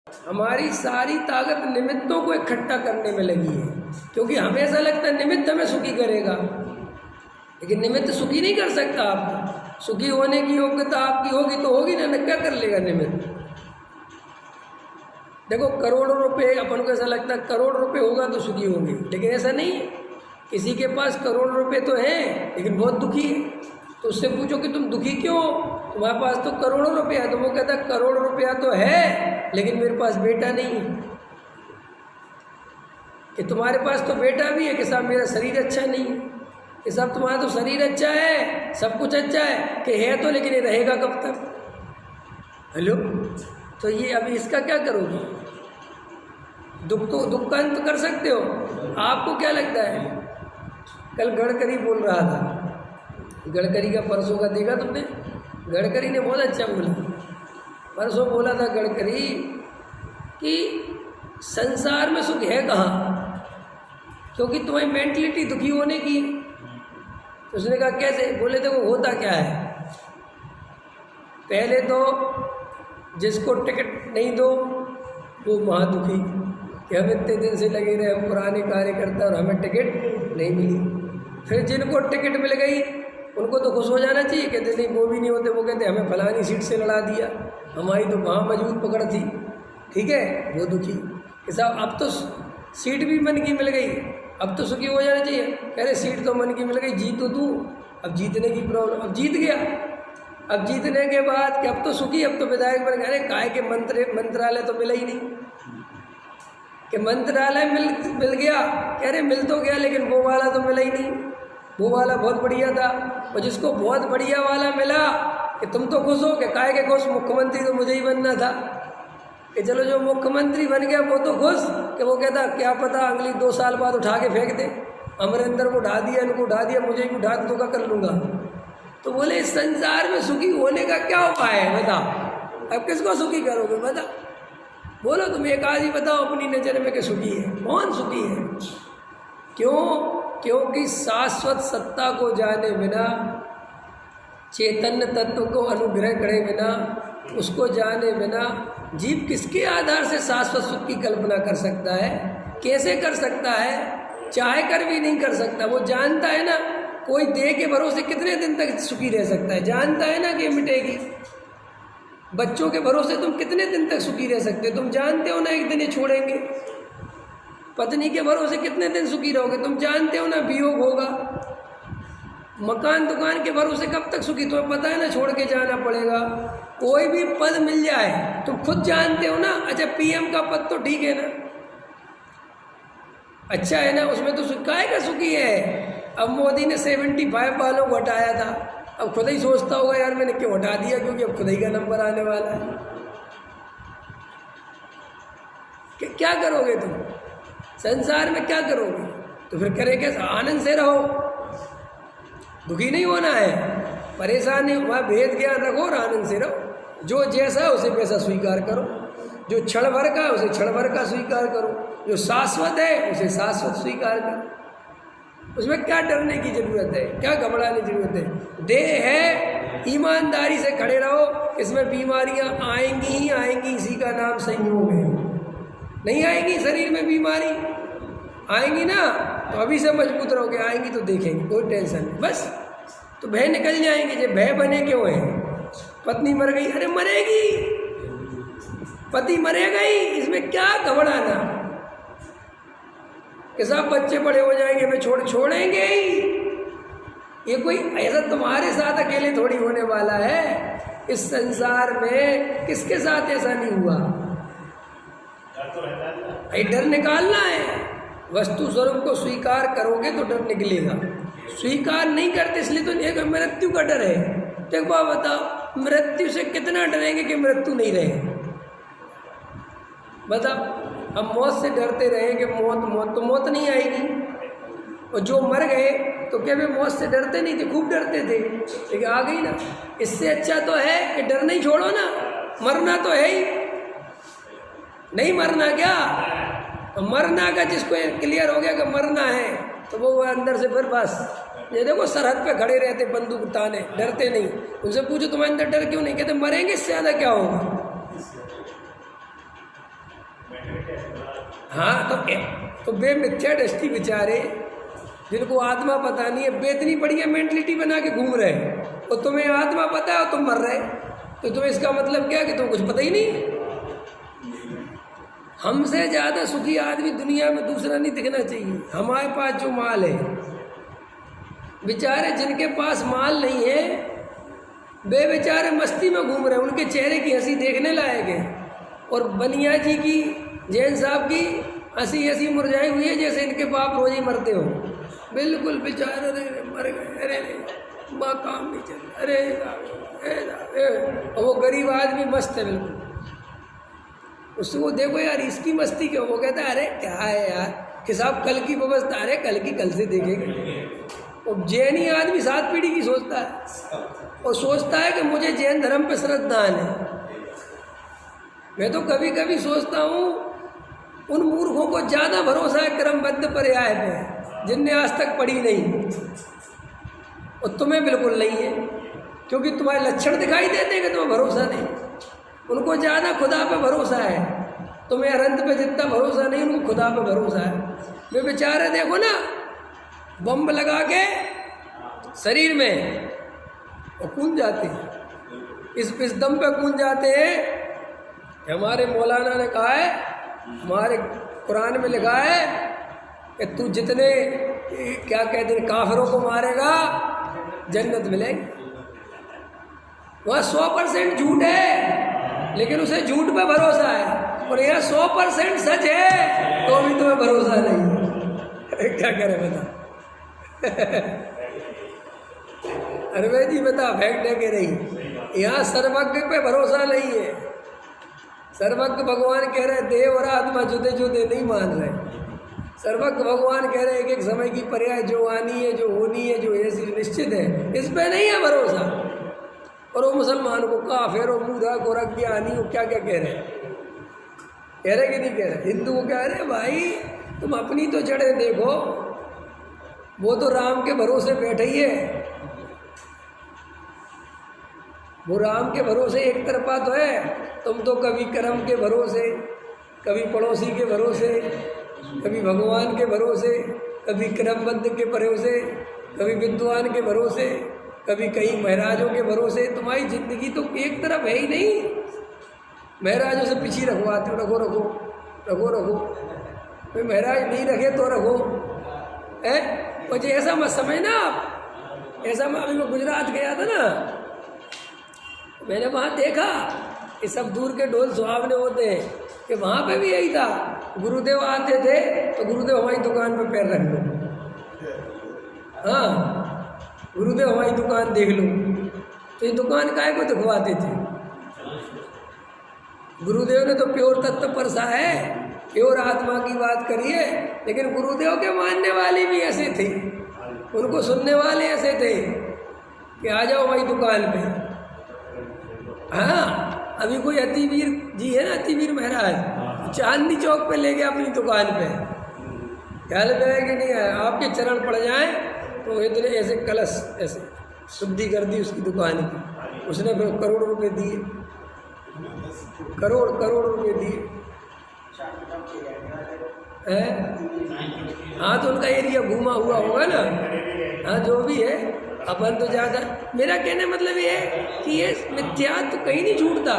हमारी सारी ताकत निमित्तों को इकट्ठा करने में लगी है, क्योंकि हमेशा लगता है निमित्त हमें सुखी करेगा, लेकिन निमित्त सुखी नहीं कर सकता आपको। सुखी होने की योग्यता आपकी होगी तो होगी ना, क्या कर लेगा निमित्त। देखो करोड़ों रुपए, अपन को ऐसा लगता है करोड़ रुपए होगा तो सुखी होंगे, लेकिन ऐसा नहीं है। किसी के पास करोड़ रुपए तो हैं लेकिन बहुत दुखी है, तो उससे पूछो कि तुम दुखी क्यों हो, तुम्हारे पास तो करोड़ों रुपया है। तो वो कहता है करोड़ रुपया तो है लेकिन मेरे पास बेटा नहीं है। कि तुम्हारे पास तो बेटा भी है कि साहब मेरा शरीर अच्छा नहीं है, कि साहब तुम्हारा तो शरीर अच्छा है, सब कुछ अच्छा है, कि है तो लेकिन ये रहेगा कब तक। हेलो, तो ये अभी इसका क्या करोगे? दुख का अंत कर सकते हो? आपको क्या लगता है? कल गडकरी बोल रहा था, गडकरी का परसों का देखा तुमने? गडकरी ने बहुत अच्छा बोला। परसों बोला था गडकरी कि संसार में सुख है कहाँ, क्योंकि तुम्हारी मेंटलिटी दुखी होने की है। उसने कहा कैसे? बोले देखो होता क्या है, पहले तो जिसको टिकट नहीं दो वो महादुखी कि हम इतने दिन से लगे रहे, हम पुराने कार्यकर्ता और हमें टिकट नहीं मिली। फिर जिनको टिकट मिल गई उनको तो खुश हो जाना चाहिए, कहते नहीं वो भी नहीं होते, वो कहते हमें फलानी सीट से लड़ा दिया, हमारी तो वहाँ मजबूत पकड़ थी, ठीक है, वो दुखी कि साहब अब तो सीट भी मन की मिल गई, अब तो सुखी हो जाना चाहिए। कह रहे सीट तो मन की मिल गई, जीत तो तू, अब जीतने की प्रॉब्लम, अब जीत गया, अब जीतने के बाद कि अब तो सुखी, अब तो विधायक बन गए। अरे काय के मंत्रालय तो मिला ही नहीं, कि मंत्रालय मिल गया, कह रहे मिल तो गया लेकिन वो वाला तो मिला ही नहीं, वो वाला बहुत बढ़िया था। और जिसको बहुत बढ़िया वाला मिला कि तुम तो खुश हो, कि काय के खुश, मुख्यमंत्री तो मुझे ही बनना था, कि चलो जो मुख्यमंत्री बन गया वो तो खुश, कि वो कहता क्या पता अगली 2 साल बाद उठा के फेंक दे, अमरिंदर को उठा दिया, इनको उठा दिया, मुझे भी उठा तो क्या कर लूँगा। तो बोले इस संसार में सुखी होने का क्या उपाय है बताओ, अब किसको सुखी करोगे बताओ? बोलो तुम एक आदमी बताओ अपनी नज़र में कि सुखी है, कौन सुखी है? क्यों? क्योंकि शाश्वत सत्ता को जाने बिना, चैतन्य तत्व को अनुग्रह करे बिना, उसको जाने बिना जीव किसके आधार से शाश्वत सुख की कल्पना कर सकता है? कैसे कर सकता है? चाहे कर भी नहीं कर सकता। वो जानता है ना कोई देह के भरोसे कितने दिन तक सुखी रह सकता है, जानता है ना कि मिटेगी। बच्चों के भरोसे तुम कितने दिन तक सुखी रह सकते हो, तुम जानते हो ना एक दिन ये छोड़ेंगे। पत्नी के भरोसे कितने दिन सुखी रहोगे, तुम जानते हो ना वियोग होगा। मकान दुकान के भरोसे कब तक सुखी, तुम्हें पता है ना छोड़ के जाना पड़ेगा। कोई भी पद मिल जाए तुम खुद जानते हो ना, अच्छा पीएम का पद तो ठीक है ना, अच्छा है ना, उसमें तो काहे का सुखी है। अब मोदी ने 75 वालों को हटाया था, अब खुद ही सोचता होगा यार मैंने क्यों हटा दिया, क्योंकि अब खुद ही का नंबर आने वाला है। कि क्या करोगे तुम संसार में, क्या करोगे? तो फिर करे कैसा? आनंद से रहो, दुखी नहीं होना है, परेशान नहीं, वहाँ भेद ज्ञान रखो और आनंद से रहो। जो जैसा उसे वैसा स्वीकार करो, जो क्षण भर का उसे क्षण भर का स्वीकार करो, जो शाश्वत है उसे शाश्वत स्वीकार करो। उसमें क्या डरने की जरूरत है, क्या घबराने की जरूरत है? देह है, ईमानदारी से खड़े रहो, इसमें बीमारियां आएंगी ही आएंगी, इसी का नाम संयोग है। नहीं आएंगी शरीर में बीमारी, आएंगी ना तो अभी से मजबूत रहोगे, आएंगी तो देखेंगे, कोई टेंशन नहीं, बस तो भय निकल जाएंगे। जब भय बने क्यों है? पत्नी मर गई, अरे मरेगी, पति मरेगा ही, इसमें क्या घबराना। कि सब बच्चे बड़े हो जाएंगे, मैं छोड़ेंगे ही, ये कोई ऐसा तुम्हारे साथ अकेले थोड़ी होने वाला है। इस संसार में किसके साथ ऐसा नहीं हुआ? डर निकालना है, वस्तु स्वरूप को स्वीकार करोगे तो डर निकलेगा। स्वीकार नहीं करते इसलिए तो एक मृत्यु का डर है। तो एक बात बताओ, मृत्यु से कितना डरेंगे कि मृत्यु नहीं रहे? बताओ, हम मौत से डरते रहे कि मौत तो मौत नहीं आएगी। और जो मर गए तो क्या वे मौत से डरते नहीं थे? खूब डरते थे, लेकिन आ गई ना। इससे अच्छा तो है कि डर नहीं छोड़ो ना, मरना तो है ही, नहीं मरना क्या? तो मरना का जिसको क्लियर हो गया कि मरना है तो वो अंदर से फिर बस ये देखो सरहद पे खड़े रहते बंदूक ताने, डरते नहीं। उनसे पूछो तुम्हारे अंदर डर क्यों नहीं, कहते मरेंगे, इससे ज़्यादा क्या होगा। हाँ तो वे मिथ्या दृष्टि बेचारे जिनको आत्मा पता नहीं है, वे इतनी बढ़िया मेंटलिटी बना के घूम रहे हैं और तुम्हें आत्मा पता है और तुम मर रहे, तो तुम्हें इसका मतलब क्या कि तुम कुछ पता ही नहीं। हमसे ज़्यादा सुखी आदमी दुनिया में दूसरा नहीं दिखना चाहिए। हमारे पास जो माल है, बेचारे जिनके पास माल नहीं है वे बेचारे मस्ती में घूम रहे हैं, उनके चेहरे की हंसी देखने लायक है। और बनिया जी की, जैन साहब की हंसी ऐसी मुरझाई हुई है जैसे इनके बाप रोज ही मरते हो। बिल्कुल बेचारे मर गए, अरे माँ काम नहीं चल, अरे और वो गरीब आदमी मस्त है बिल्कुल। उससे वो देखो यार इसकी मस्ती क्यों, वो कहता है अरे क्या है यार कि साहब कल की व्यवस्था, अरे कल की कल से देखेंगे। और जैनी आदमी 7 पीढ़ी की सोचता है और सोचता है कि मुझे जैन धर्म पे श्रद्धान है। मैं तो कभी कभी सोचता हूँ उन मूर्खों को ज़्यादा भरोसा है क्रमबद्ध पर्याय पे जिनने आज तक पढ़ी नहीं, और तुम्हें बिल्कुल नहीं है क्योंकि तुम्हारे लक्षण दिखाई देते हैं कि तुम्हें भरोसा नहीं। उनको ज़्यादा खुदा पे भरोसा है, तुम्हें अनंत पे जितना भरोसा नहीं, उनको खुदा पे भरोसा है। वे बेचारे देखो ना बम लगा के शरीर में और कूद जाते हैं, इस दम पे कूद जाते हैं। हमारे मौलाना ने कहा है, हमारे कुरान में लिखा है कि तू जितने क्या कहते हैं काफिरों को मारेगा जन्नत मिलेगी। वह 100% झूठ है लेकिन उसे झूठ पे भरोसा है, और यह 100% सच है तो भी तुम्हें भरोसा नहीं। क्या करें बता। अरे जी बता फेंकने के नहीं, यहाँ सर्वज्ञ पे भरोसा नहीं है। सर्वज्ञ भगवान कह रहे देव और आत्मा जुदे जुदे नहीं मान रहे। सर्वज्ञ भगवान कह रहे एक समय की पर्याय जो आनी है, जो होनी है, जो ऐसी निश्चित है, इस पे नहीं है भरोसा। और वो मुसलमान को काफिर और मूढ़ा गोरज्ञानी वो क्या क्या कह रहे हैं, कह रहे कि नहीं कह रहे। हिंदू को कह रहे भाई तुम अपनी तो जड़ें देखो, वो तो राम के भरोसे बैठे ही है, वो राम के भरोसे एक तरफा तो है। तुम तो कभी कर्म के भरोसे, कभी पड़ोसी के भरोसे, कभी भगवान के भरोसे, कभी क्रमबद्ध के भरोसे, कभी विद्वान के भरोसे, कभी कहीं महाराजों के भरोसे। तुम्हारी जिंदगी तो एक तरफ है ही नहीं। महाराजों से पीछे रखवाते हो, रखो रखो रखो रखो, भाई महाराज नहीं रखे तो रखो है। मुझे ऐसा मत समझना आप, ऐसा मैं अभी गुजरात गया था ना, मैंने वहाँ देखा कि सब दूर के ढोल सुहावने होते हैं, कि वहाँ पे भी यही था। गुरुदेव आते थे तो गुरुदेव हमारी दुकान पे पैर रख लो, हाँ गुरुदेव हमारी दुकान देख लो। तो ये दुकान काहे को दिखवाते थे। गुरुदेव ने तो प्योर तत्व परसा है, प्योर आत्मा की बात करिए। लेकिन गुरुदेव के मानने वाले भी ऐसे थे, उनको सुनने वाले ऐसे थे कि आ जाओ हमारी दुकान पे। हाँ अभी कोई अतिवीर जी है ना, अतिवीर महाराज, चांदनी चौक पे ले गया अपनी दुकान पे, ख्याल में है कि नहीं है, आपके चरण पड़ जाए तो इतने ऐसे कलश ऐसे शुद्धि कर दी उसकी दुकान की। उसने फिर करोड़ रुपए दिए, करोड़ रुपए दिए है। हाँ तो उनका एरिया घूमा हुआ होगा ना, हाँ जो भी है। अपन तो ज़्यादा, मेरा कहने मतलब ये है कि ये मिथ्या तो कहीं नहीं छूटता।